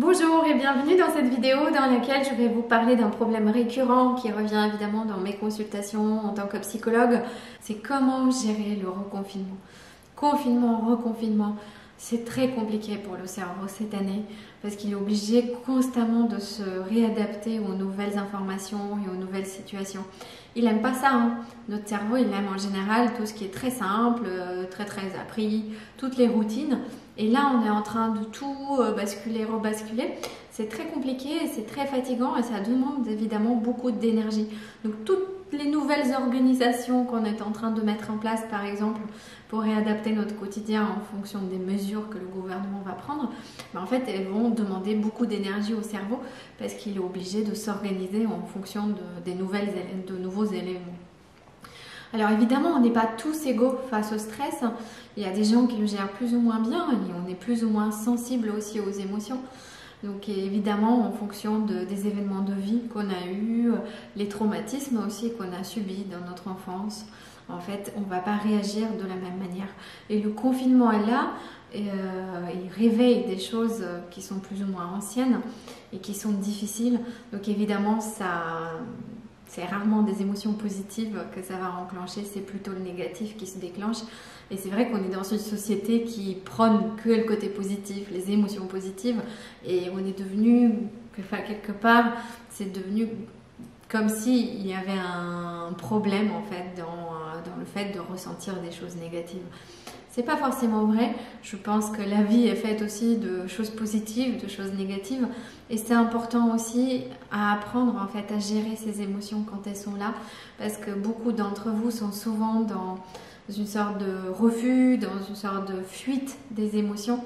Bonjour et bienvenue dans cette vidéo dans laquelle je vais vous parler d'un problème récurrent qui revient évidemment dans mes consultations en tant que psychologue. C'est comment gérer le reconfinement. Confinement, reconfinement, c'est très compliqué pour le cerveau cette année parce qu'il est obligé constamment de se réadapter aux nouvelles informations et aux nouvelles situations. Il n'aime pas ça, hein. Notre cerveau, il aime en général tout ce qui est très simple, très appris, toutes les routines. Et là, on est en train de tout basculer, rebasculer. C'est très compliqué, c'est très fatigant et ça demande évidemment beaucoup d'énergie. Donc toutes les nouvelles organisations qu'on est en train de mettre en place, par exemple, pour réadapter notre quotidien en fonction des mesures que le gouvernement va prendre, en fait, elles vont demander beaucoup d'énergie au cerveau parce qu'il est obligé de s'organiser en fonction de nouveaux éléments. Alors évidemment, on n'est pas tous égaux face au stress. Il y a des gens qui le gèrent plus ou moins bien et on est plus ou moins sensible aussi aux émotions. Donc évidemment, en fonction des événements de vie qu'on a eus, les traumatismes aussi qu'on a subis dans notre enfance, en fait, on ne va pas réagir de la même manière. Et le confinement est là, il réveille des choses qui sont plus ou moins anciennes et qui sont difficiles. Donc évidemment, c'est rarement des émotions positives que ça va enclencher, c'est plutôt le négatif qui se déclenche. Et c'est vrai qu'on est dans une société qui prône que le côté positif, les émotions positives. Et on est devenu, quelque part, c'est devenu comme s'il y avait un problème en fait dans le fait de ressentir des choses négatives. C'est pas forcément vrai. Je pense que la vie est faite aussi de choses positives, de choses négatives. Et c'est important aussi à apprendre en fait à gérer ces émotions quand elles sont là. Parce que beaucoup d'entre vous sont souvent dans une sorte de refus, dans une sorte de fuite des émotions.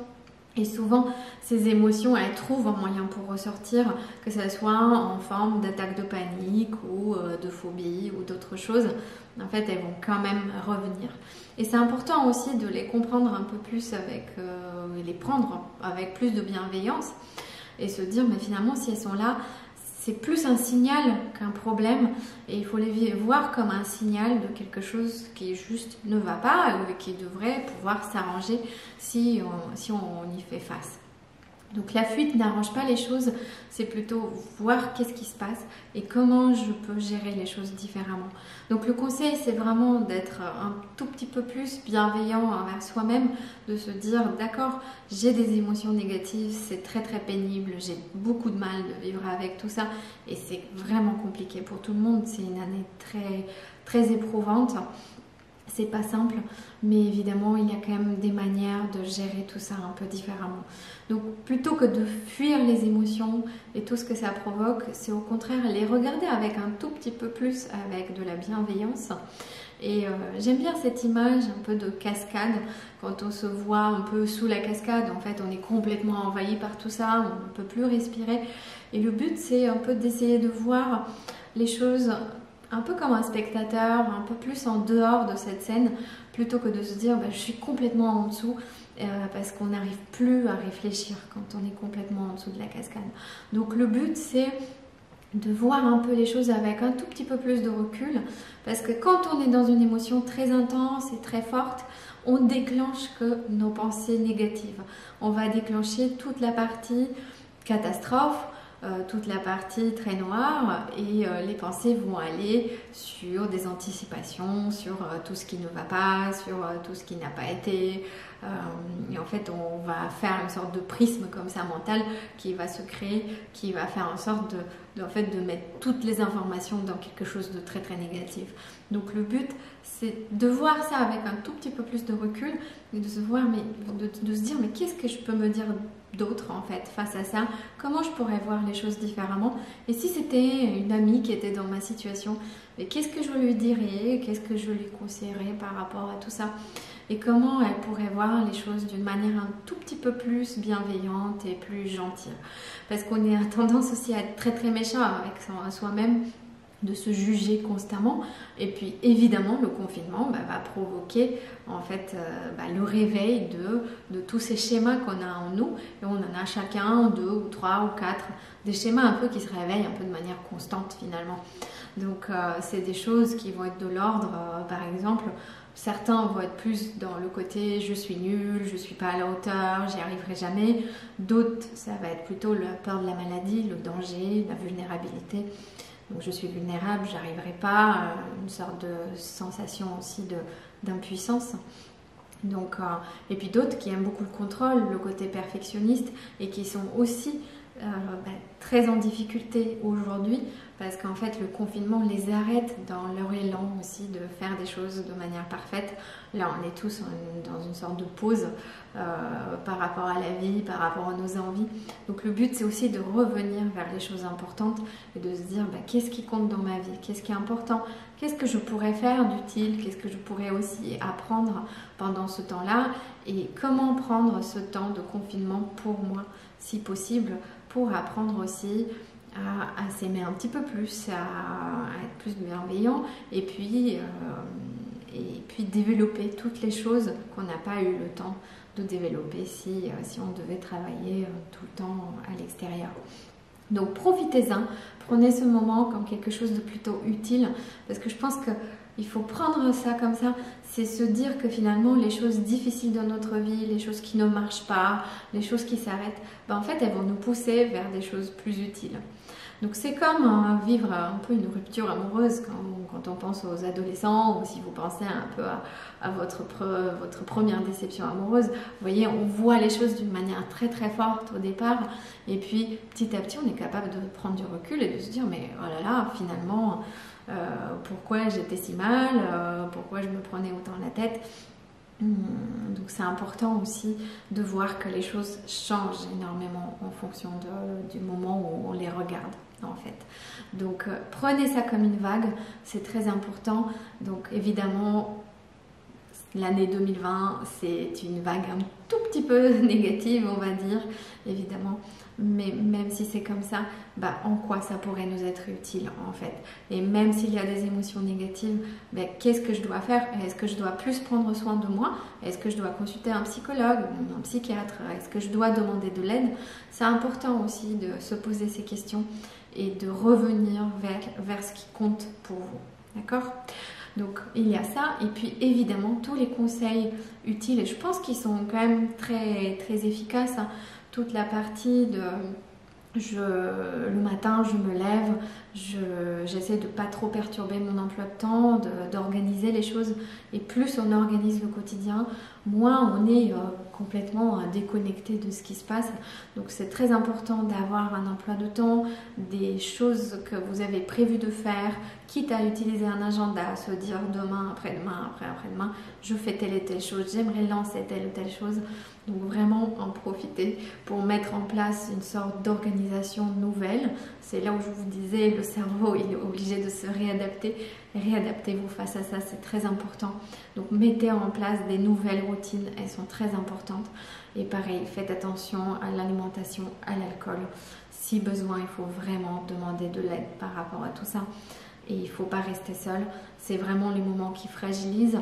Et souvent, ces émotions, elles trouvent un moyen pour ressortir, que ce soit en forme d'attaque de panique ou de phobie ou d'autres choses. En fait, elles vont quand même revenir. Et c'est important aussi de les comprendre un peu plus les prendre avec plus de bienveillance et se dire, mais finalement, si elles sont là, c'est plus un signal qu'un problème et il faut les voir comme un signal de quelque chose qui juste ne va pas ou qui devrait pouvoir s'arranger si on y fait face. Donc la fuite n'arrange pas les choses, c'est plutôt voir qu'est-ce qui se passe et comment je peux gérer les choses différemment. Donc le conseil, c'est vraiment d'être un tout petit peu plus bienveillant envers soi-même, de se dire d'accord, j'ai des émotions négatives, c'est très pénible, j'ai beaucoup de mal de vivre avec tout ça et c'est vraiment compliqué pour tout le monde, c'est une année très éprouvante. C'est pas simple, mais évidemment, il y a quand même des manières de gérer tout ça un peu différemment. Donc, plutôt que de fuir les émotions et tout ce que ça provoque, c'est au contraire les regarder avec un tout petit peu plus, avec de la bienveillance. Et j'aime bien cette image un peu de cascade, quand on se voit un peu sous la cascade, en fait, on est complètement envahi par tout ça, on ne peut plus respirer. Et le but, c'est un peu d'essayer de voir les choses un peu comme un spectateur, un peu plus en dehors de cette scène, plutôt que de se dire je suis complètement en dessous, parce qu'on n'arrive plus à réfléchir quand on est complètement en dessous de la cascade. Donc le but, c'est de voir un peu les choses avec un tout petit peu plus de recul, parce que quand on est dans une émotion très intense et très forte, on déclenche que nos pensées négatives. On va déclencher toute la partie catastrophe, toute la partie très noire et les pensées vont aller sur des anticipations, sur tout ce qui ne va pas, sur tout ce qui n'a pas été. Et en fait, on va faire une sorte de prisme comme ça mental qui va se créer, qui va faire en sorte de mettre toutes les informations dans quelque chose de très négatif. Donc le but, c'est de voir ça avec un tout petit peu plus de recul et de se voir, de se dire mais qu'est-ce que je peux me dire d'autre en fait face à ça, comment je pourrais voir les choses différemment, et si c'était une amie qui était dans ma situation, mais qu'est-ce que je lui dirais, qu'est-ce que je lui conseillerais par rapport à tout ça, et comment elle pourrait voir les choses d'une manière un tout petit peu plus bienveillante et plus gentille, parce qu'on a tendance aussi à être très méchant avec soi-même, de se juger constamment, et puis évidemment le confinement va provoquer en fait le réveil de tous ces schémas qu'on a en nous, et on en a chacun 2 ou 3 ou 4, des schémas un peu qui se réveillent un peu de manière constante finalement. Donc c'est des choses qui vont être de l'ordre par exemple Certains vont être plus dans le côté je suis nul, je suis pas à la hauteur, j'y arriverai jamais. D'autres, ça va être plutôt la peur de la maladie, le danger, la vulnérabilité. Donc je suis vulnérable, j'arriverai pas, une sorte de sensation aussi d'impuissance. Donc, et puis d'autres qui aiment beaucoup le contrôle, le côté perfectionniste et qui sont aussi très en difficulté aujourd'hui parce qu'en fait le confinement les arrête dans leur élan aussi de faire des choses de manière parfaite. Là on est tous dans une sorte de pause par rapport à la vie, par rapport à nos envies. Donc le but c'est aussi de revenir vers les choses importantes et de se dire qu'est-ce qui compte dans ma vie, qu'est-ce qui est important, qu'est-ce que je pourrais faire d'utile, qu'est-ce que je pourrais aussi apprendre pendant ce temps-là et comment prendre ce temps de confinement pour moi si possible, pour apprendre aussi à s'aimer un petit peu plus, à être plus bienveillant et puis développer toutes les choses qu'on n'a pas eu le temps de développer si on devait travailler tout le temps à l'extérieur. Donc profitez-en, prenez ce moment comme quelque chose de plutôt utile parce que je pense qu'il faut prendre ça comme ça, c'est se dire que finalement les choses difficiles dans notre vie, les choses qui ne marchent pas, les choses qui s'arrêtent, en fait elles vont nous pousser vers des choses plus utiles. Donc c'est comme vivre un peu une rupture amoureuse quand on pense aux adolescents ou si vous pensez un peu à votre première déception amoureuse. Vous voyez, on voit les choses d'une manière très très forte au départ et puis petit à petit on est capable de prendre du recul et de se dire mais oh là là finalement pourquoi j'étais si mal, pourquoi je me prenais autant la tête. Donc c'est important aussi de voir que les choses changent énormément en fonction du moment où on les regarde en fait. Donc prenez ça comme une vague, c'est très important. Donc évidemment l'année 2020 c'est une vague un tout petit peu négative on va dire évidemment. Mais même si c'est comme ça, en quoi ça pourrait nous être utile en fait. Et même s'il y a des émotions négatives, qu'est-ce que je dois faire? Est-ce que je dois plus prendre soin de moi? Est-ce que je dois consulter un psychologue ou un psychiatre? Est-ce que je dois demander de l'aide? C'est important aussi de se poser ces questions et de revenir vers ce qui compte pour vous. D'accord? Donc il y a ça et puis évidemment tous les conseils utiles et je pense qu'ils sont quand même très, très efficaces. Toute la partie de le matin je me lève, j'essaie de pas trop perturber mon emploi de temps, d'organiser les choses et plus on organise le quotidien, moins on est complètement déconnecté de ce qui se passe. Donc c'est très important d'avoir un emploi de temps, des choses que vous avez prévu de faire, quitte à utiliser un agenda, se dire demain, après-demain, après-demain, je fais telle et telle chose, j'aimerais lancer telle ou telle chose. Donc vraiment en profiter pour mettre en place une sorte d'organisation nouvelle. C'est là où je vous disais, le cerveau il est obligé de se réadapter. Réadaptez-vous face à ça, c'est très important. Donc mettez en place des nouvelles routines, elles sont très importantes. Et pareil, faites attention à l'alimentation, à l'alcool. Si besoin, il faut vraiment demander de l'aide par rapport à tout ça. Et il ne faut pas rester seul. C'est vraiment les moments qui fragilisent.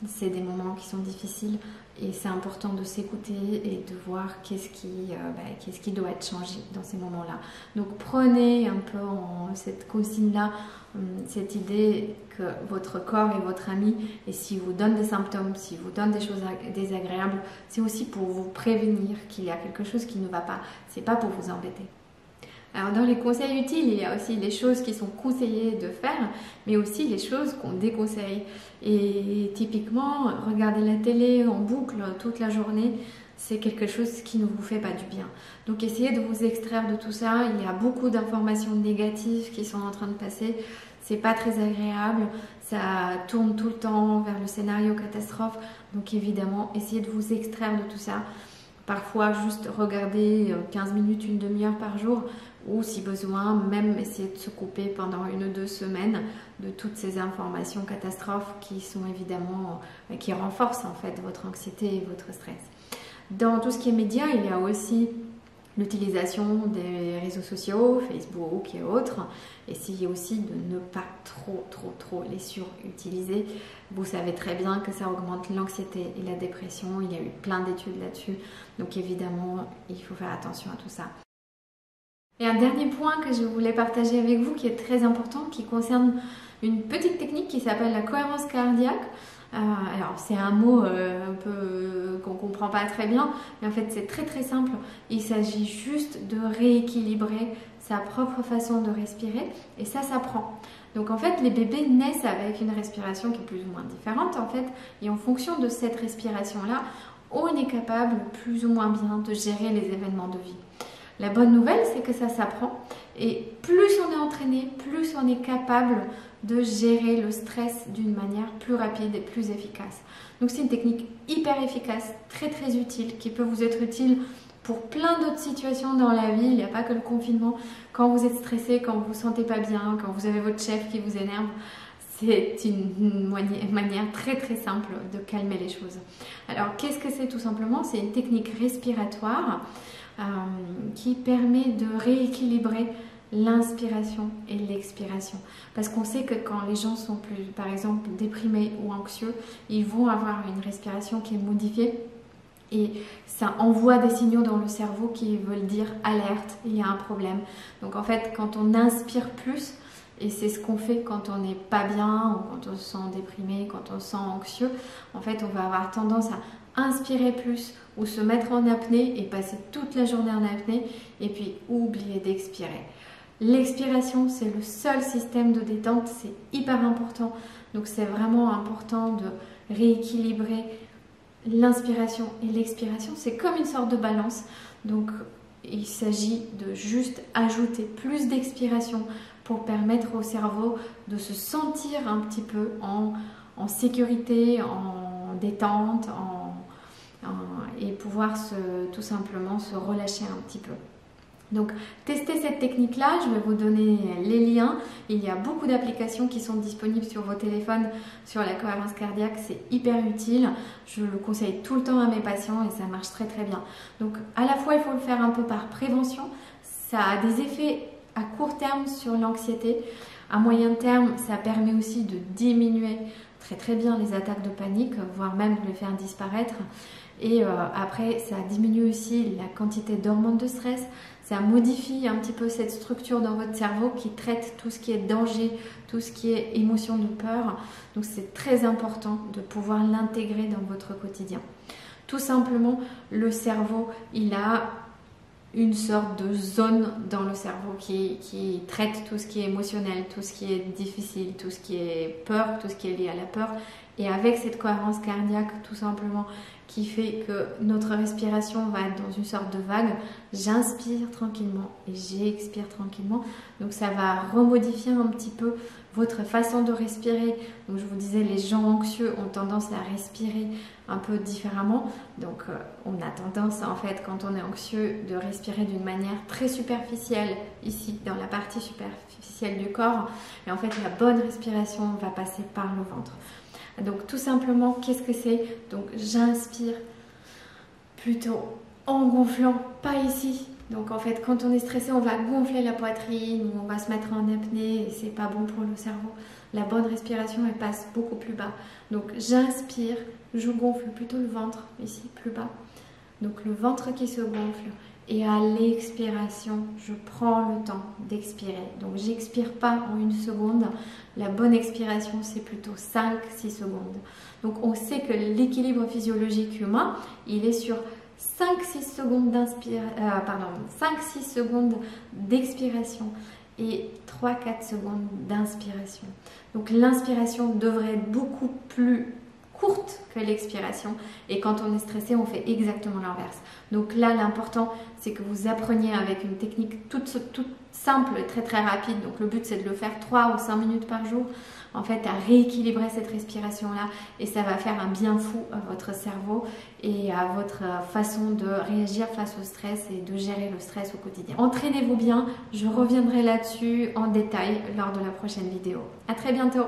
C'est des moments qui sont difficiles et c'est important de s'écouter et de voir qu'est-ce qui doit être changé dans ces moments-là. Donc prenez un peu cette consigne-là, cette idée que votre corps est votre ami et s'il vous donne des symptômes, s'il vous donne des choses désagréables, c'est aussi pour vous prévenir qu'il y a quelque chose qui ne va pas. C'est pas pour vous embêter. Alors dans les conseils utiles, il y a aussi les choses qui sont conseillées de faire, mais aussi les choses qu'on déconseille. Et typiquement, regarder la télé en boucle toute la journée, c'est quelque chose qui ne vous fait pas du bien. Donc essayez de vous extraire de tout ça. Il y a beaucoup d'informations négatives qui sont en train de passer. C'est pas très agréable. Ça tourne tout le temps vers le scénario catastrophe. Donc évidemment, essayez de vous extraire de tout ça. Parfois, juste regarder 15 minutes, une demi-heure par jour ou si besoin, même essayer de se couper pendant 1 ou 2 semaines de toutes ces informations catastrophes qui sont évidemment, qui renforcent en fait votre anxiété et votre stress. Dans tout ce qui est médias, il y a aussi l'utilisation des réseaux sociaux, Facebook et autres. Essayez aussi de ne pas trop les surutiliser. Vous savez très bien que ça augmente l'anxiété et la dépression. Il y a eu plein d'études là-dessus. Donc évidemment, il faut faire attention à tout ça. Et un dernier point que je voulais partager avec vous qui est très important, qui concerne une petite technique qui s'appelle la cohérence cardiaque. Alors c'est un mot un peu qu'on comprend pas très bien, mais en fait c'est très très simple. Il s'agit juste de rééquilibrer sa propre façon de respirer et ça s'apprend. Donc en fait les bébés naissent avec une respiration qui est plus ou moins différente en fait, et en fonction de cette respiration là, on est capable plus ou moins bien de gérer les événements de vie. La bonne nouvelle, c'est que ça s'apprend et plus on est entraîné, plus on est capable de gérer le stress d'une manière plus rapide et plus efficace. Donc c'est une technique hyper efficace, très très utile, qui peut vous être utile pour plein d'autres situations dans la vie. Il n'y a pas que le confinement. Quand vous êtes stressé, quand vous ne vous sentez pas bien, quand vous avez votre chef qui vous énerve, c'est une manière très très simple de calmer les choses. Alors qu'est-ce que c'est tout simplement? C'est une technique respiratoire qui permet de rééquilibrer l'inspiration et l'expiration. Parce qu'on sait que quand les gens sont plus, par exemple, déprimés ou anxieux, ils vont avoir une respiration qui est modifiée et ça envoie des signaux dans le cerveau qui veulent dire alerte, il y a un problème. Donc en fait, quand on inspire plus, et c'est ce qu'on fait quand on n'est pas bien ou quand on se sent déprimé, quand on se sent anxieux, en fait on va avoir tendance à inspirer plus ou se mettre en apnée et passer toute la journée en apnée et puis oublier d'expirer. L'expiration, c'est le seul système de détente, c'est hyper important. Donc c'est vraiment important de rééquilibrer l'inspiration et l'expiration. C'est comme une sorte de balance. Donc il s'agit de juste ajouter plus d'expiration pour permettre au cerveau de se sentir un petit peu en sécurité, en détente, et pouvoir tout simplement se relâcher un petit peu. Donc testez cette technique-là, je vais vous donner les liens. Il y a beaucoup d'applications qui sont disponibles sur vos téléphones sur la cohérence cardiaque, c'est hyper utile. Je le conseille tout le temps à mes patients et ça marche très très bien. Donc à la fois il faut le faire un peu par prévention, ça a des effets à court terme sur l'anxiété. À moyen terme, ça permet aussi de diminuer très très bien les attaques de panique, voire même de les faire disparaître. Et après, ça diminue aussi la quantité d'hormones de stress. Ça modifie un petit peu cette structure dans votre cerveau qui traite tout ce qui est danger, tout ce qui est émotion de peur. Donc c'est très important de pouvoir l'intégrer dans votre quotidien. Tout simplement, le cerveau, il a une sorte de zone dans le cerveau qui traite tout ce qui est émotionnel, tout ce qui est difficile, tout ce qui est peur, tout ce qui est lié à la peur. Et avec cette cohérence cardiaque, tout simplement, qui fait que notre respiration va être dans une sorte de vague, j'inspire tranquillement et j'expire tranquillement. Donc ça va remodifier un petit peu votre façon de respirer. Donc je vous disais, les gens anxieux ont tendance à respirer un peu différemment. Donc on a tendance, en fait, quand on est anxieux, de respirer d'une manière très superficielle, ici, dans la partie superficielle du corps. Et en fait, la bonne respiration va passer par le ventre. Donc tout simplement, qu'est-ce que c'est? Donc j'inspire plutôt en gonflant, pas ici. Donc en fait, quand on est stressé, on va gonfler la poitrine ou on va se mettre en apnée et c'est pas bon pour le cerveau. La bonne respiration, elle passe beaucoup plus bas. Donc j'inspire, je gonfle plutôt le ventre, ici, plus bas. Donc le ventre qui se gonfle. Et à l'expiration, je prends le temps d'expirer. Donc j'expire pas en 1 seconde. La bonne expiration, c'est plutôt 5-6 secondes. Donc on sait que l'équilibre physiologique humain, il est sur 5-6 secondes d'expiration et 3-4 secondes d'inspiration. Donc l'inspiration devrait être beaucoup plus courte que l'expiration et quand on est stressé, on fait exactement l'inverse. Donc là, l'important, c'est que vous appreniez avec une technique toute simple et très très rapide. Donc le but, c'est de le faire 3 ou 5 minutes par jour, en fait, à rééquilibrer cette respiration-là et ça va faire un bien fou à votre cerveau et à votre façon de réagir face au stress et de gérer le stress au quotidien. Entraînez-vous bien, je reviendrai là-dessus en détail lors de la prochaine vidéo. À très bientôt!